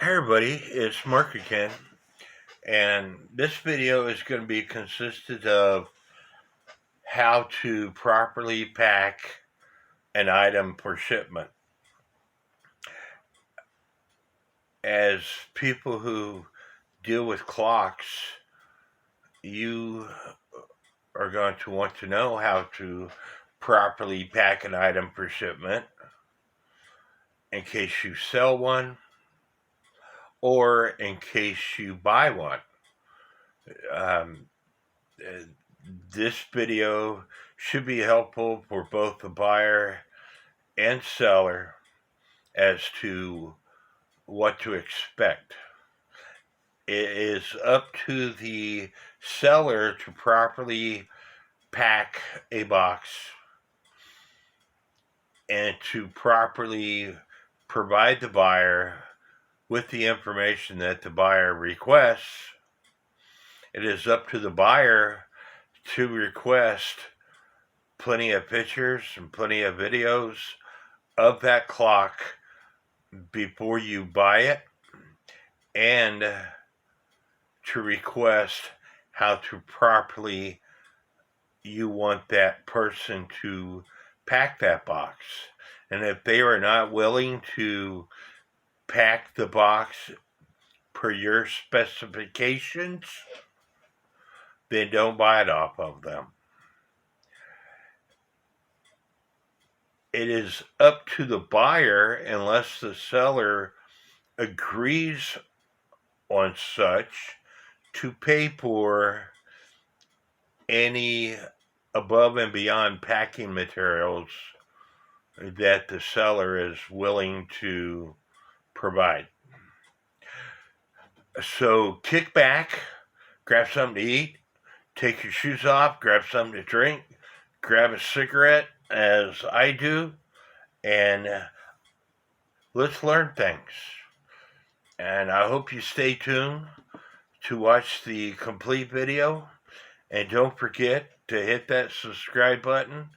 Hey everybody, it's Mark again, and this video is going to be consisted of how to properly pack an item for shipment. As people who deal with clocks, you are going to want to know how to properly pack an item for shipment in case you sell one or in case you buy one. This video should be helpful for both the buyer and seller as to what to expect. It is up to the seller to properly pack a box and to properly provide the buyer with the information that the buyer requests. It is up to the buyer to request plenty of pictures and plenty of videos of that clock before you buy it, and to request how to properly you want that person to pack that box. And if they are not willing to pack the box per your specifications, then don't buy it off of them. It is up to the buyer, unless the seller agrees on such, to pay for any above and beyond packing materials that the seller is willing to provide. So kick back, grab something to eat, take your shoes off, grab something to drink, grab a cigarette, as I do, and let's learn things. And I hope you stay tuned to watch the complete video, and don't forget to hit that subscribe button,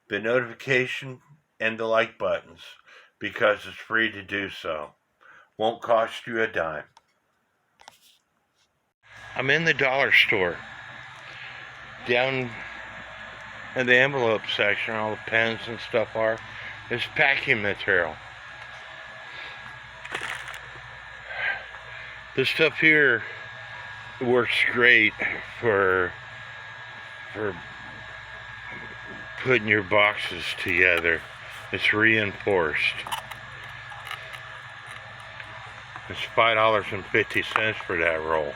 the notification, and the like buttons, because it's free to do so. Won't cost you a dime. I'm in the dollar store. Down in the envelope section, all the pens and stuff are, is packing material. This stuff here works great for putting your boxes together. It's reinforced. It's $5.50 for that roll.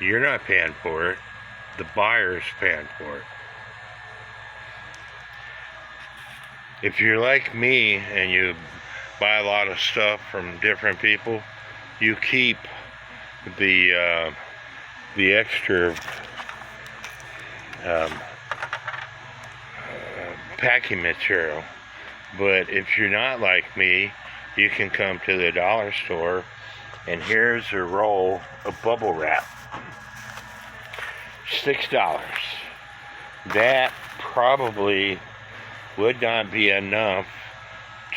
You're not paying for it. The buyer's paying for it. If you're like me and you buy a lot of stuff from different people, you keep the extra packing material. But if you're not like me, you can come to the dollar store, and here's a roll of bubble wrap. $6. That probably would not be enough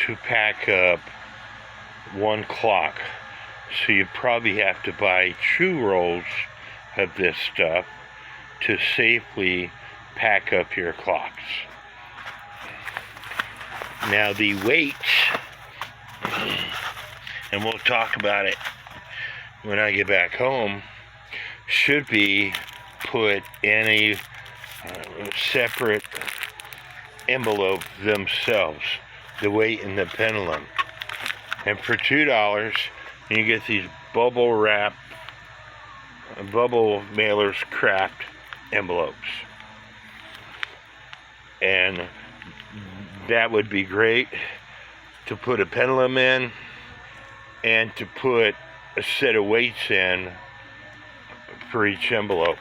to pack up one clock. So you probably have to buy 2 rolls of this stuff to safely pack up your clocks. Now the weight, and we'll talk about it when I get back home, should be put in a separate envelope themselves, the weight and the pendulum. And for $2, you get these bubble mailers craft envelopes. And that would be great to put a pendulum in and to put a set of weights in for each envelope.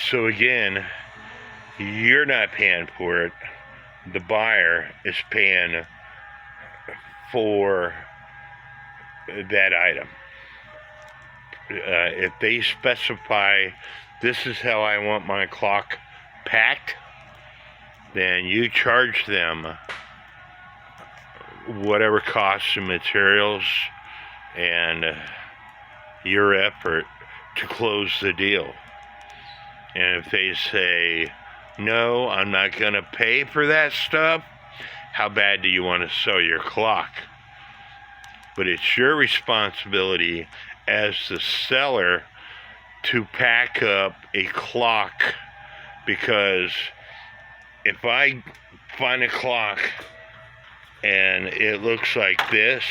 So again, you're not paying for it. The buyer is paying for that item. If they specify, this is how I want my clock packed, then you charge them whatever costs and materials and your effort to close the deal. And if they say, no, I'm not going to pay for that stuff, how bad do you want to sell your clock? But it's your responsibility as the seller to pack up a clock, because if I find a clock and it looks like this,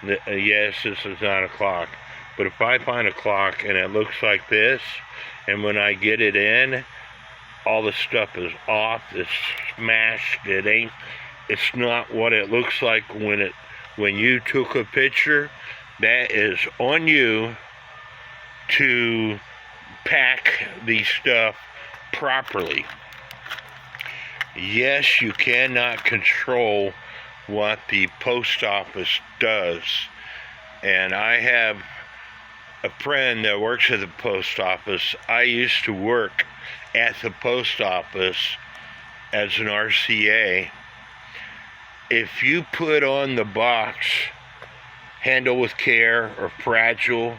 yes, this is not a clock, but if I find a clock and it looks like this, and when I get it in, all the stuff is off, it's smashed, it's not what it looks like when you took a picture, that is on you to pack the stuff properly. Yes, you cannot control what the post office does. And I have a friend that works at the post office. I used to work at the post office as an RCA. If you put on the box, handle with care or fragile,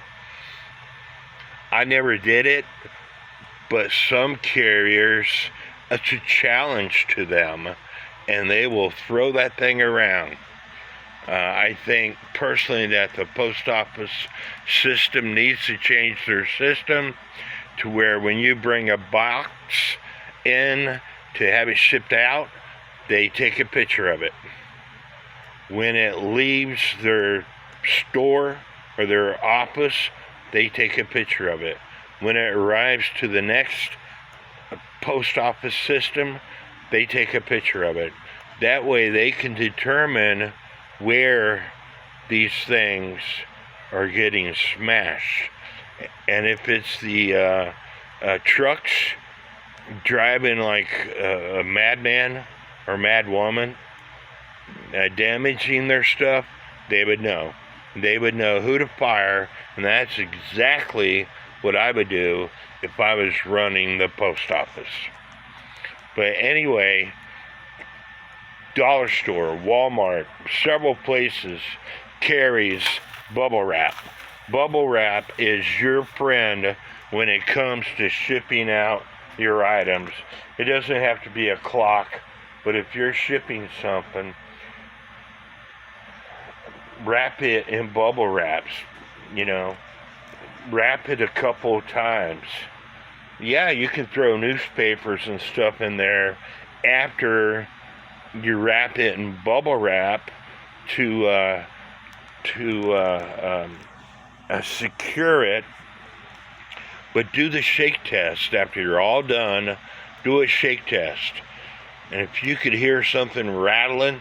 I never did it, but some carriers, it's a challenge to them, and they will throw that thing around. I think personally that the post office system needs to change their system to where when you bring a box in to have it shipped out, they take a picture of it. When it leaves their store or their office, they take a picture of it. When it arrives to the next post office system, they take a picture of it. That way they can determine where these things are getting smashed. And if it's the trucks driving like a madman or mad woman, damaging their stuff, they would know. They would know who to fire, and that's exactly what I would do if I was running the post office. But anyway, dollar store, Walmart, several places carries bubble wrap. Bubble wrap is your friend when it comes to shipping out your items. It doesn't have to be a clock, but if you're shipping something, wrap it in bubble wraps, wrap it a couple times. Yeah, you can throw newspapers and stuff in there after you wrap it in bubble wrap to secure it. But do the shake test after you're all done. Do a shake test, and if you could hear something rattling,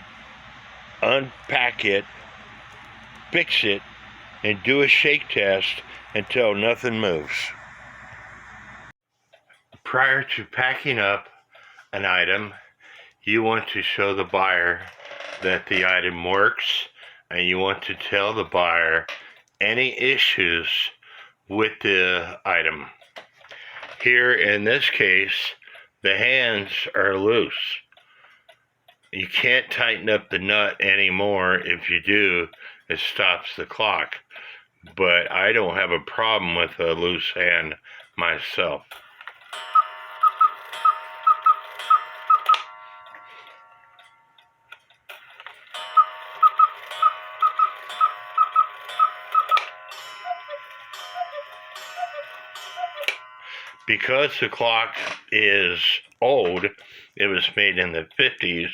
unpack it, fix it, and do a shake test until nothing moves. Prior to packing up an item, you want to show the buyer that the item works, and you want to tell the buyer any issues with the item. Here in this case, the hands are loose. You can't tighten up the nut anymore. If you do, it stops the clock. But I don't have a problem with a loose hand myself. Because the clock is old, it was made in the 50s,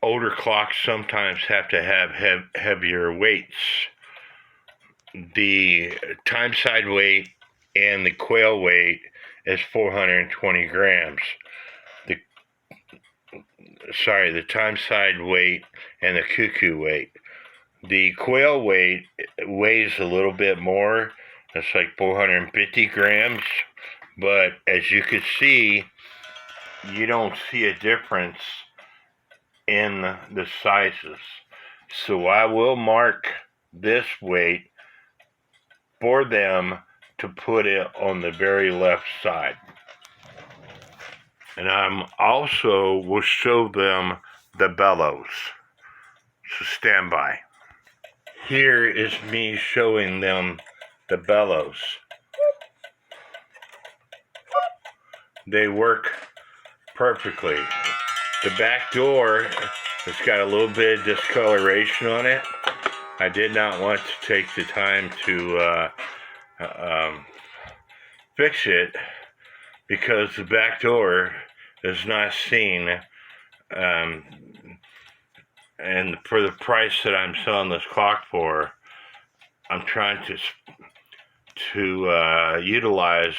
older clocks sometimes have to have heavier weights. The time side weight and the quail weight is 420 grams. The time side weight and the cuckoo weight. The quail weight weighs a little bit more. It's like 450 grams. But as you can see, you don't see a difference in the sizes. So I will mark this weight for them to put it on the very left side. And I'm also will show them the bellows. So stand by. Here is me showing them the bellows. They work perfectly. The back door has got a little bit of discoloration on it. I did not want to take the time to fix it because the back door is not seen, and for the price that I'm selling this clock for, I'm trying to utilize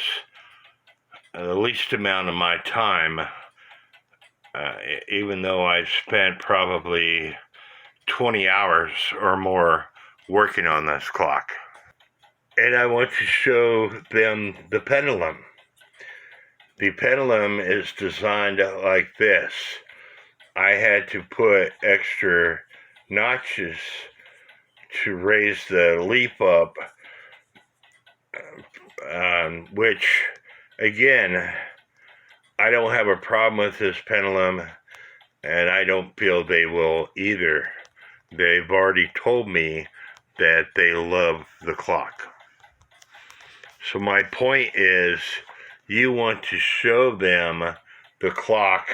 the least amount of my time, even though I've spent probably 20 hours or more working on this clock. And I want to show them the pendulum. The pendulum is designed like this. I had to put extra notches to raise the leaf up, which, again, I don't have a problem with this pendulum, and I don't feel they will either. They've already told me that they love the clock. So my point is, you want to show them the clock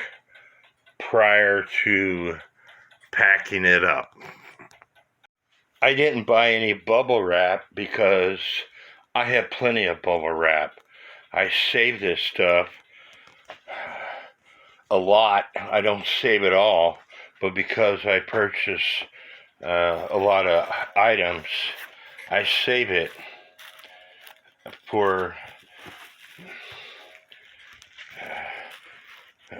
prior to packing it up. I didn't buy any bubble wrap because I have plenty of bubble wrap. I save this stuff a lot. I don't save it all, but because I purchase a lot of items, I save it for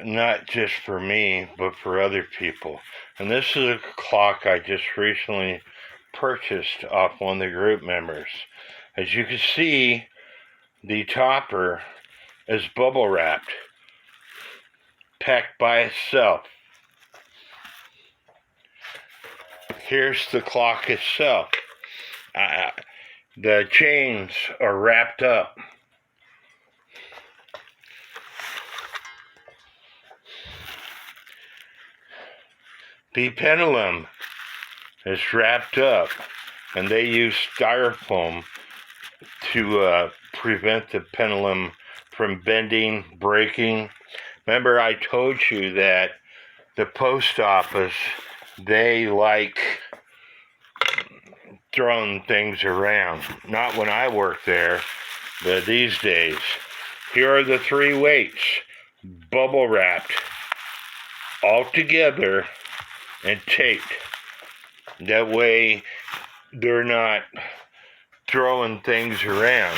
not just for me, but for other people. And this is a clock I just recently purchased off one of the group members. As you can see, the topper is bubble wrapped, packed by itself. Here's the clock itself. The chains are wrapped up. The pendulum is wrapped up, and they use styrofoam to prevent the pendulum from bending, breaking. Remember, I told you that the post office, they like throwing things around. Not when I worked there, but these days. Here are the 3 weights, bubble wrapped, all together and taped. That way they're not throwing things around.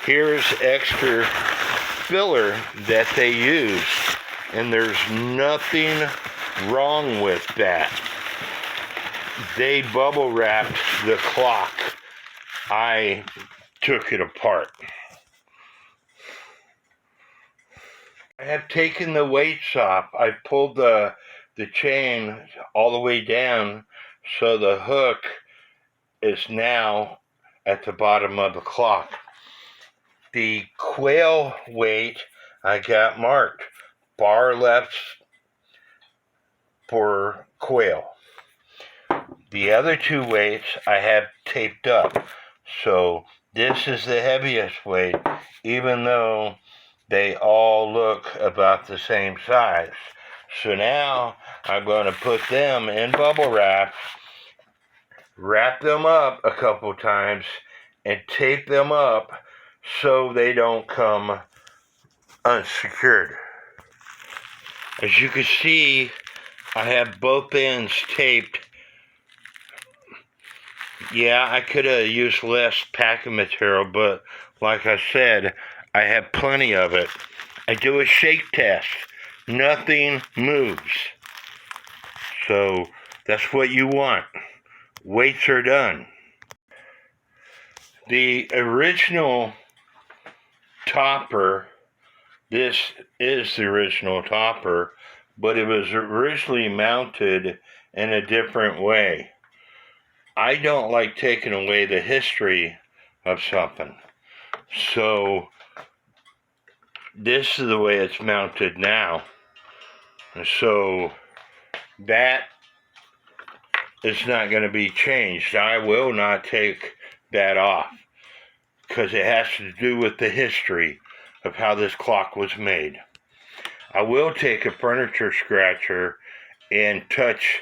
Here's extra filler that they use, and there's nothing wrong with that. They bubble wrapped the clock. I took it apart. I have taken the weights off. I pulled the chain all the way down, so the hook is now at the bottom of the clock. The quail weight I got marked, bar left for quail. The other 2 weights I have taped up. So this is the heaviest weight, even though they all look about the same size. So now I'm going to put them in bubble wrap, wrap them up a couple times, and tape them up so they don't come unsecured. As you can see, I have both ends taped. Yeah, I could have used less packing material, but like I said, I have plenty of it. I do a shake test. Nothing moves. So that's what you want. Weights are done. The original topper, this is the original topper, but it was originally mounted in a different way. I don't like taking away the history of something. So this is the way it's mounted now. And so that is not going to be changed. I will not take that off because it has to do with the history of how this clock was made. I will take a furniture scratcher and touch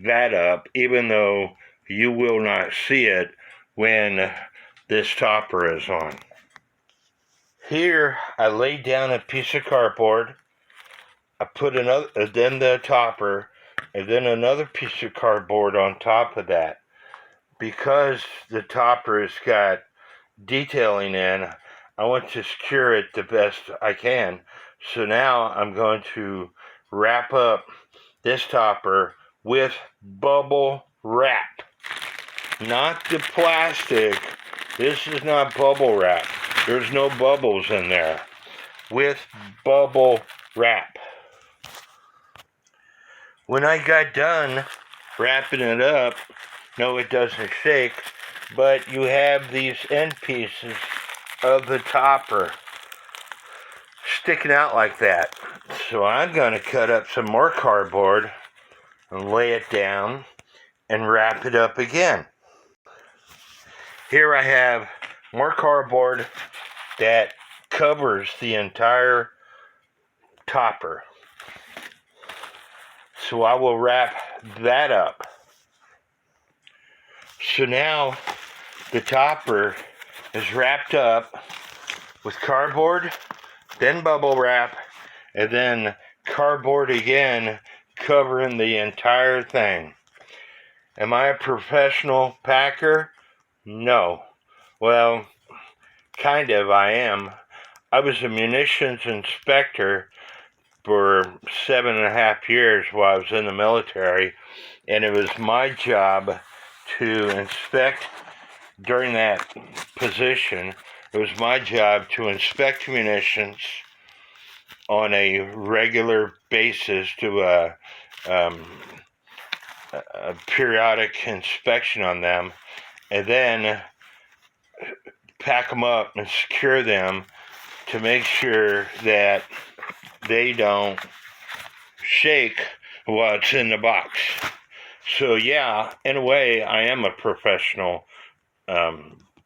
that up, even though you will not see it when this topper is on. Here, I laid down a piece of cardboard. I put then the topper, and then another piece of cardboard on top of that. Because the topper has got detailing in, I want to secure it the best I can. So now I'm going to wrap up this topper with bubble wrap. Not the plastic. This is not bubble wrap. There's no bubbles in there. With bubble wrap. When I got done wrapping it up, no, it doesn't shake, but you have these end pieces of the topper sticking out like that. So I'm going to cut up some more cardboard and lay it down and wrap it up again. Here I have more cardboard that covers the entire topper. So I will wrap that up. So now the topper is wrapped up with cardboard, then bubble wrap, and then cardboard again covering the entire thing. Am I a professional packer? No. Well, kind of I am. I was a munitions inspector for 7.5 years while I was in the military, and it was my job to inspect. During that position, it was my job to inspect munitions on a regular basis, do a periodic inspection on them, and then pack them up and secure them to make sure that they don't shake while it's in the box. So yeah, in a way, I am a professional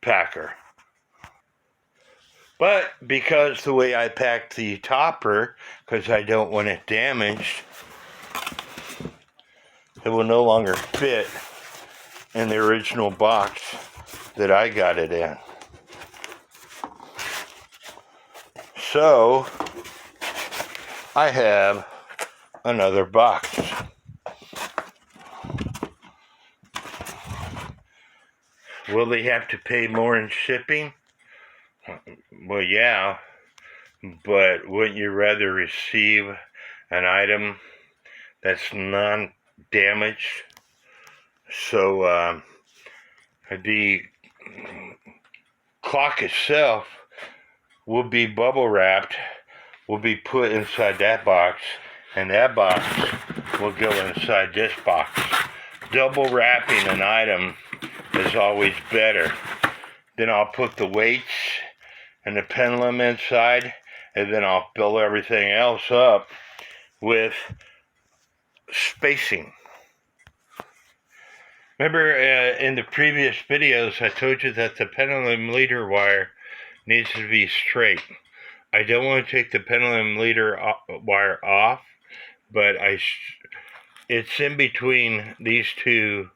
packer. But because the way I packed the topper, because I don't want it damaged, it will no longer fit in the original box that I got it in. So I have another box. Will they have to pay more in shipping? Well, yeah, but wouldn't you rather receive an item that's non-damaged? So the clock itself will be bubble wrapped, will be put inside that box, and that box will go inside this box. Double wrapping an item is always better. Then I'll put the weights and the pendulum inside, and then I'll fill everything else up with spacing. Remember in the previous videos I told you that the pendulum leader wire needs to be straight. I don't want to take the pendulum leader wire off, but it's in between these two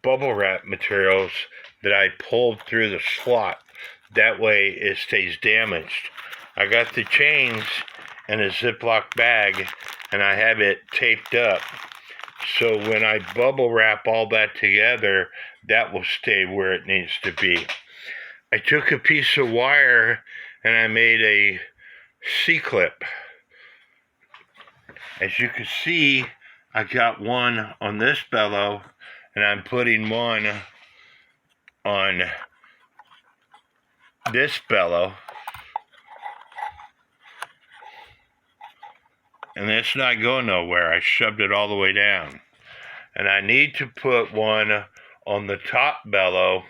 bubble wrap materials that I pulled through the slot. That way it stays damaged. I got the chains in a Ziploc bag and I have it taped up. So when I bubble wrap all that together, that will stay where it needs to be. I took a piece of wire and I made a C-clip. As you can see, I got one on this bellow and I'm putting one on this bellow. And it's not going nowhere. I shoved it all the way down. And I need to put one on the top bellow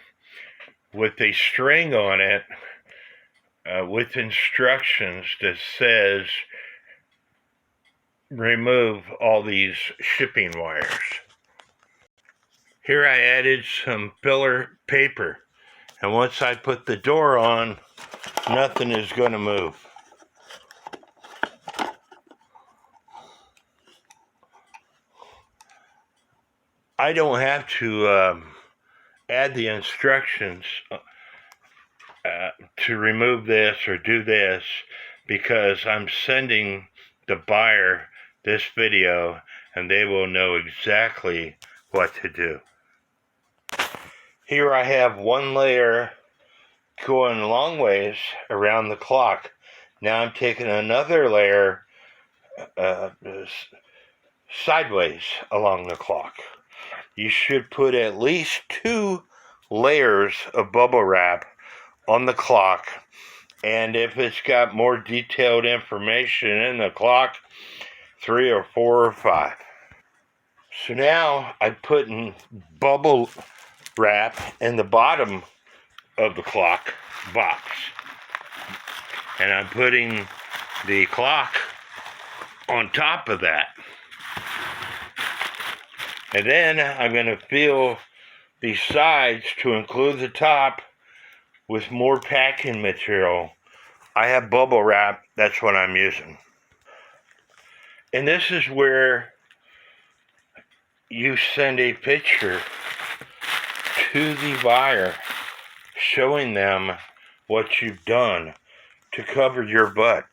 with a string on it with instructions that says remove all these shipping wires. Here I added some filler paper, and once I put the door on, nothing is going to move. I don't have to add the instructions to remove this or do this, because I'm sending the buyer this video and they will know exactly what to do. Here I have one layer going a long ways around the clock. Now I'm taking another layer sideways along the clock. You should put at least 2 layers of bubble wrap on the clock, and if it's got more detailed information in the clock, 3 or 4 or 5. So now I'm putting bubble wrap in the bottom of the clock box, and I'm putting the clock on top of that. And then I'm going to fill the sides to include the top with more packing material. I have bubble wrap, that's what I'm using. And this is where you send a picture to the buyer showing them what you've done to cover your butt.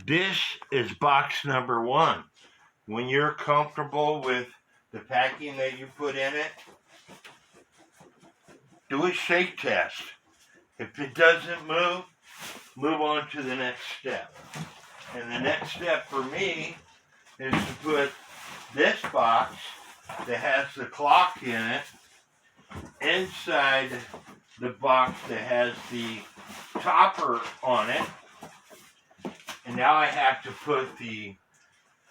This is box number 1. When you're comfortable with the packing that you put in it, do a shake test. If it doesn't move, move on to the next step. And the next step for me is to put this box that has the clock in it inside the box that has the topper on it. And now I have to put the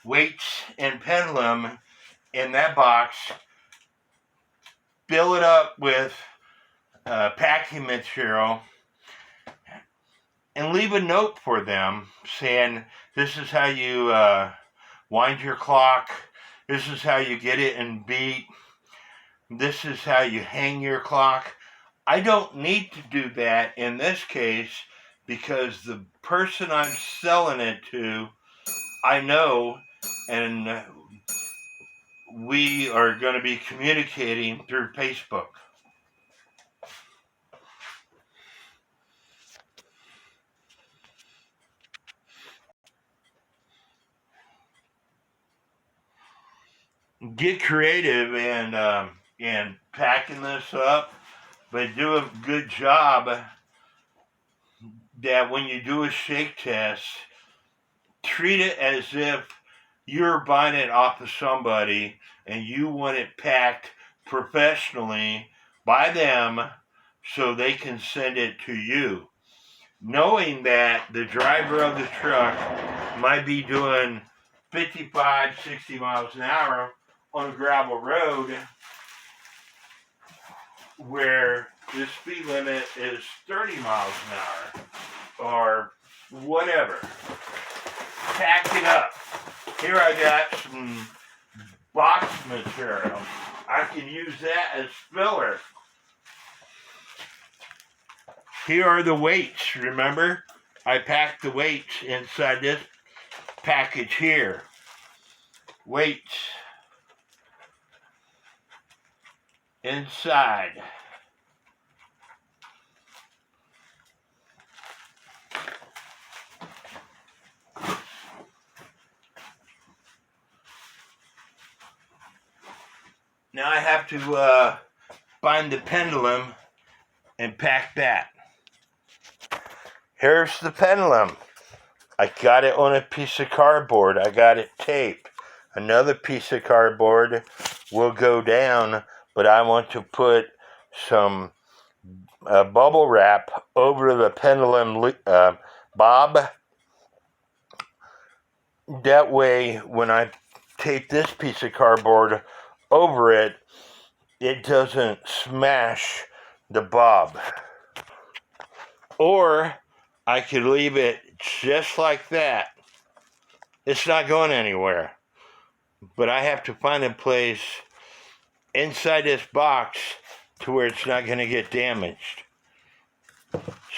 weights and pendulum in that box, fill it up with packing material, and leave a note for them saying, this is how you wind your clock, this is how you get it in beat, this is how you hang your clock. I don't need to do that in this case because the person I'm selling it to, I know, and we are going to be communicating through Facebook. Get creative and packing this up, but do a good job that when you do a shake test, treat it as if you're buying it off of somebody and you want it packed professionally by them so they can send it to you. Knowing that the driver of the truck might be doing 55, 60 miles an hour on a gravel road where the speed limit is 30 miles an hour or whatever. Pack it up. Here I got some box material. I can use that as filler. Here are the weights, remember? I packed the weights inside this package here. Weights inside. Now I have to find the pendulum and pack that. Here's the pendulum. I got it on a piece of cardboard. I got it taped. Another piece of cardboard will go down, but I want to put some bubble wrap over the pendulum bob. That way, when I tape this piece of cardboard over it, it doesn't smash the bob. Or I could leave it just like that. It's not going anywhere. But I have to find a place inside this box to where it's not going to get damaged.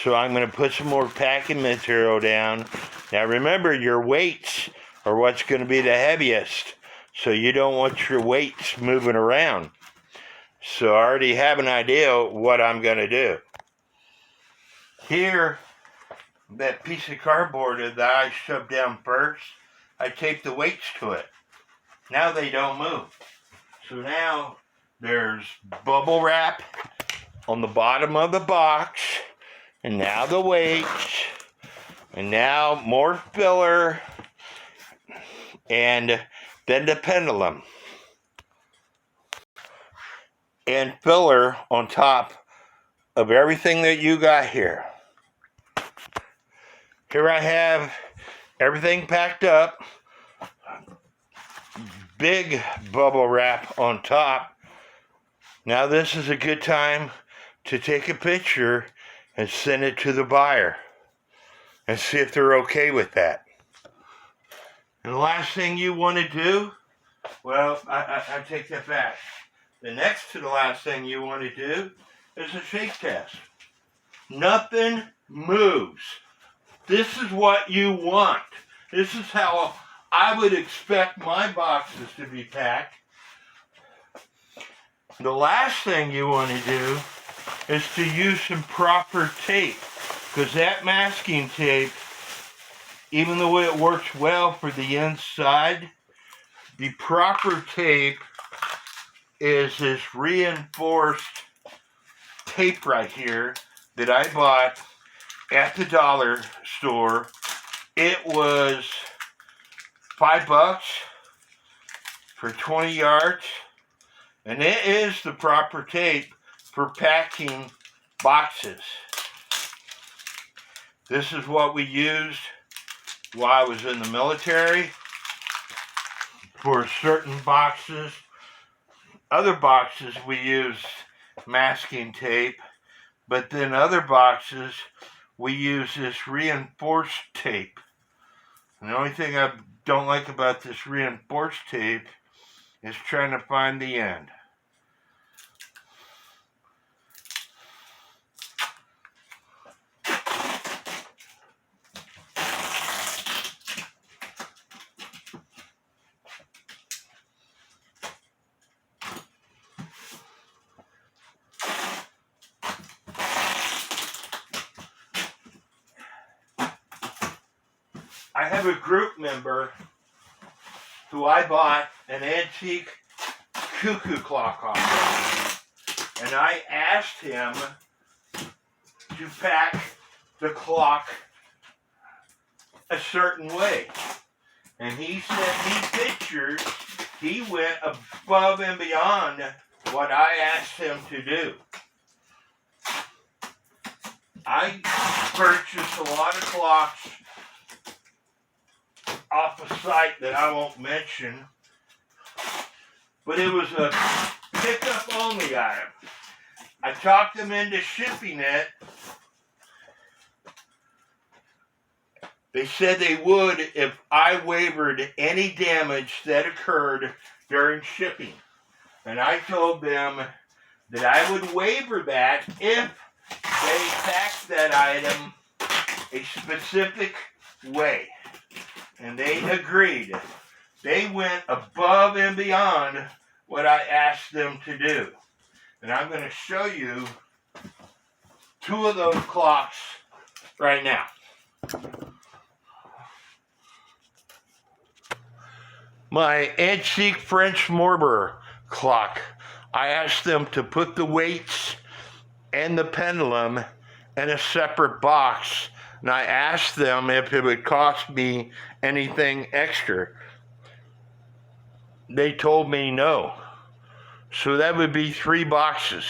So I'm going to put some more packing material down. Now remember, your weights are what's going to be the heaviest. So you don't want your weights moving around. So I already have an idea what I'm going to do. Here, that piece of cardboard that I shoved down first, I taped the weights to it. Now they don't move. So now there's bubble wrap on the bottom of the box, and now the weights, and now more filler, and then the pendulum. And filler on top of everything that you got here. Here I have everything packed up. Big bubble wrap on top. Now this is a good time to take a picture and send it to the buyer and see if they're okay with that. And the last thing you want to do, well, I take that back. The next to the last thing you want to do is a shake test. Nothing moves. This is what you want. This is how I would expect my boxes to be packed. The last thing you want to do is to use some proper tape, because that masking tape, even though it works well for the inside, the proper tape is this reinforced tape right here that I bought at the dollar store. It was $5 for 20 yards, and it is the proper tape for packing boxes. This is what we used while I was in the military for certain boxes. Other boxes we used masking tape, but then other boxes we use this reinforced tape. And the only thing I don't like about this reinforced tape is trying to find the end. I have a group member who I bought an antique Cuckoo clock off of, and I asked him to pack the clock a certain way, and he sent me pictures. He went above and beyond what I asked him to do. I purchased a lot of clocks off a site that I won't mention, but it was a pickup only item. I talked them into shipping it. They said they would if I waived any damage that occurred during shipping. And I told them that I would waiver that if they packed that item a specific way. And they agreed. They went above and beyond what I asked them to do. And I'm going to show you two of those clocks right now. My antique French Morber clock. I asked them to put the weights and the pendulum in a separate box. And I asked them if it would cost me anything extra. They told me no. So that would be 3 boxes.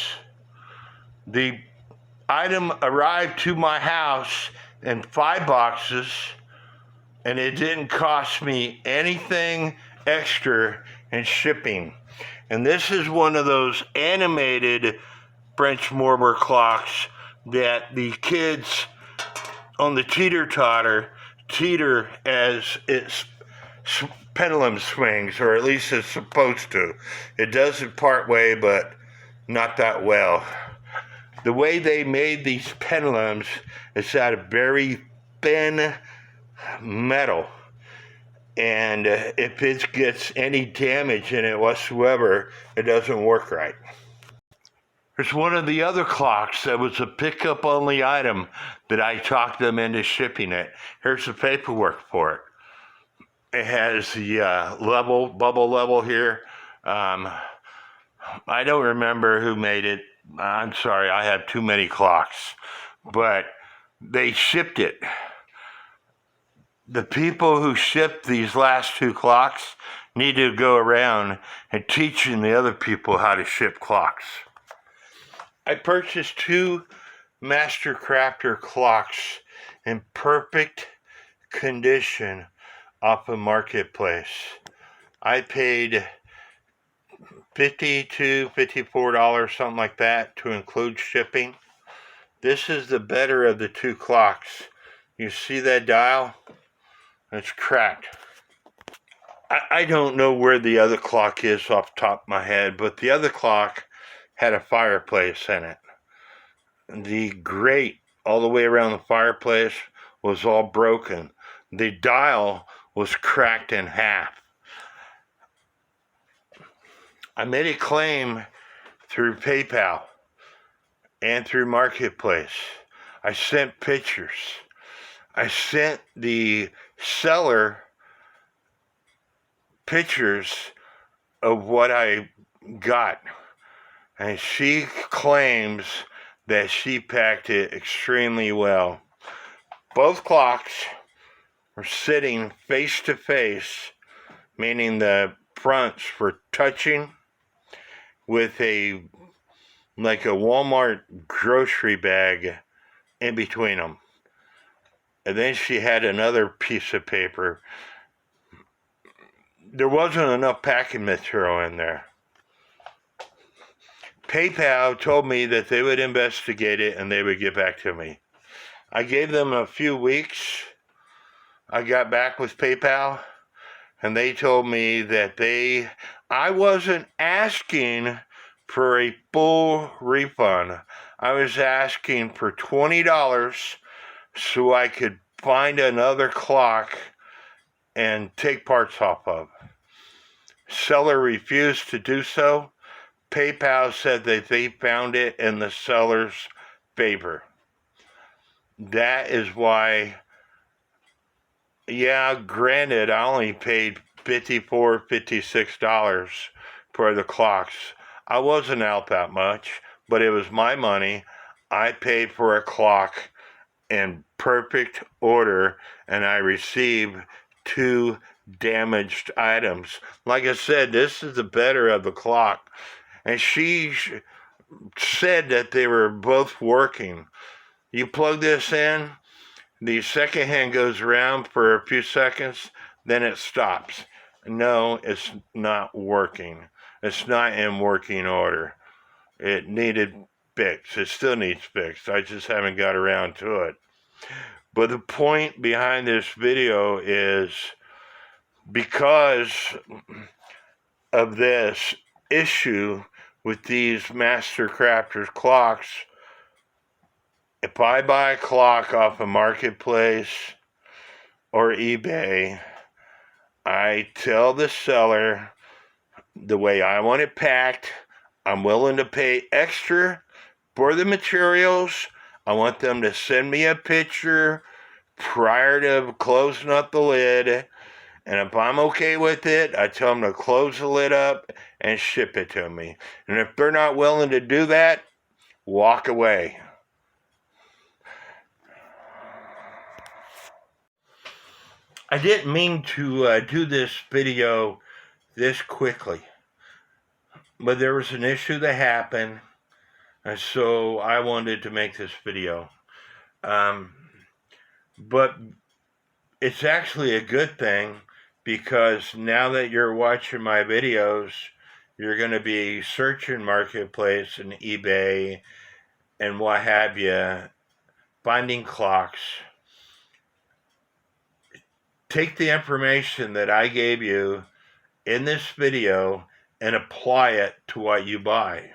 The item arrived to my house in 5 boxes, and it didn't cost me anything extra in shipping. And this is one of those animated French Morber clocks that the kids on the teeter as its pendulum swings, or at least it's supposed to. It does it part way, but not that well. The way they made these pendulums is out of very thin metal, and if it gets any damage in it whatsoever, it doesn't work right. There's one of the other clocks that was a pickup only item that I talked them into shipping it. Here's the paperwork for it. It has the bubble level here. I don't remember who made it. I'm sorry, I have too many clocks. But they shipped it. The people who shipped these last two clocks need to go around and teaching the other people how to ship clocks. I purchased two Master Crafter clocks in perfect condition off a marketplace. I paid $50 to $54, something like that, to include shipping. This is the better of the two clocks. You see that dial? It's cracked. I don't know where the other clock is off the top of my head, but the other clock had a fireplace in it. The grate all the way around the fireplace was all broken. The dial was cracked in half. I made a claim through PayPal and through Marketplace. I sent pictures. I sent the seller pictures of what I got, and she claims that she packed it extremely well. Both clocks were sitting face to face, meaning the fronts were touching, with like a Walmart grocery bag in between them. And then she had another piece of paper. There wasn't enough packing material in there. PayPal told me that they would investigate it and they would get back to me. I gave them a few weeks. I got back with PayPal, and they told me that I wasn't asking for a full refund. I was asking for $20 so I could find another clock and take parts off of. Seller refused to do so. PayPal said that they found it in the seller's favor. That is why, yeah, granted, I only paid $54, $56 for the clocks. I wasn't out that much, but it was my money. I paid for a clock in perfect order, and I received two damaged items. Like I said, this is the better of the clock. And she said that they were both working. You plug this in, the second hand goes around for a few seconds, then it stops. No, it's not working. It's not in working order. It needed fixed. It still needs fixed. I just haven't got around to it. But the point behind this video is, because of this issue with these Master Crafters clocks, if I buy a clock off a marketplace or eBay, I tell the seller the way I want it packed. I'm willing to pay extra for the materials. I want them to send me a picture prior to closing up the lid. And if I'm okay with it, I tell them to close the lid up and ship it to me. And if they're not willing to do that, walk away. I didn't mean to do this video this quickly, but there was an issue that happened, and so I wanted to make this video. But it's actually a good thing, because now that you're watching my videos, you're going to be searching Marketplace and eBay and what have you, finding clocks. take the information that I gave you in this video and apply it to what you buy.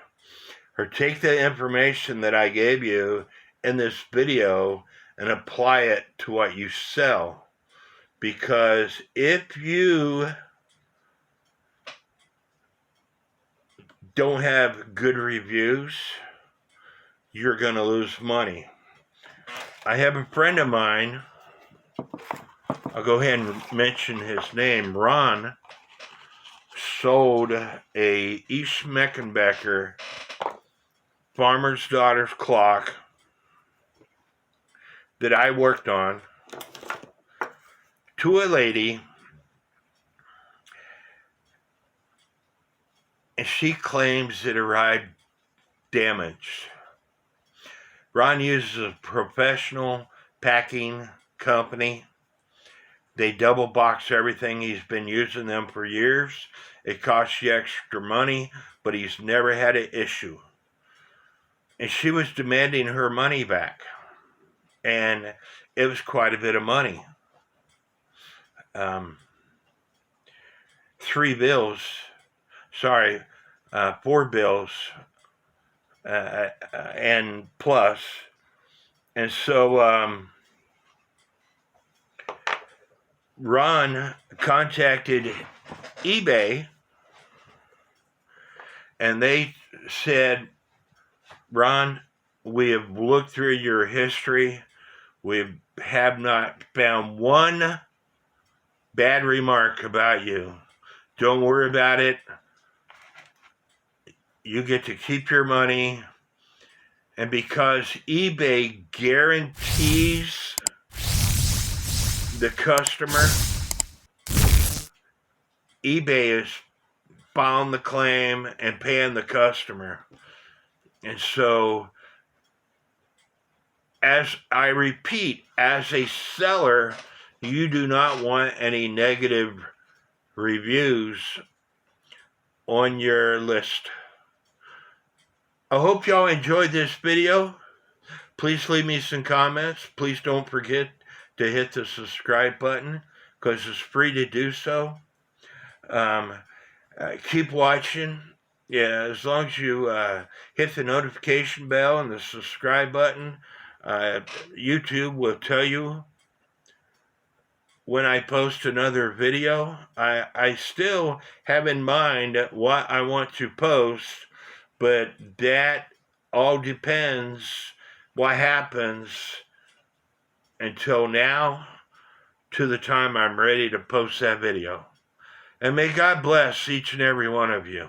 Or take the information that I gave you in this video and apply it to what you sell. Because if you don't have good reviews, you're going to lose money. I have a friend of mine, I'll go ahead and mention his name, Ron, sold a East Meckenbecker farmer's daughter's clock that I worked on to a lady, and she claims it arrived damaged. Ron uses a professional packing company. They double box everything. He's been using them for years. It costs you extra money, but he's never had an issue. And she was demanding her money back. And it was quite a bit of money. 4 bills and plus. And so Ron contacted eBay, and they said, Ron, we have looked through your history. We have not found one bad remark about you. Don't worry about it. You get to keep your money. And because eBay guarantees the customer, eBay is filing the claim and paying the customer. And so, as I repeat, as a seller, you do not want any negative reviews on your list. I hope y'all enjoyed this video. Please leave me some comments. Please don't forget to hit the subscribe button, because it's free to do so. Keep watching. Yeah, as long as you hit the notification bell and the subscribe button, YouTube will tell you when I post another video. I still have in mind what I want to post, but that all depends what happens until now to the time I'm ready to post that video. And may God bless each and every one of you.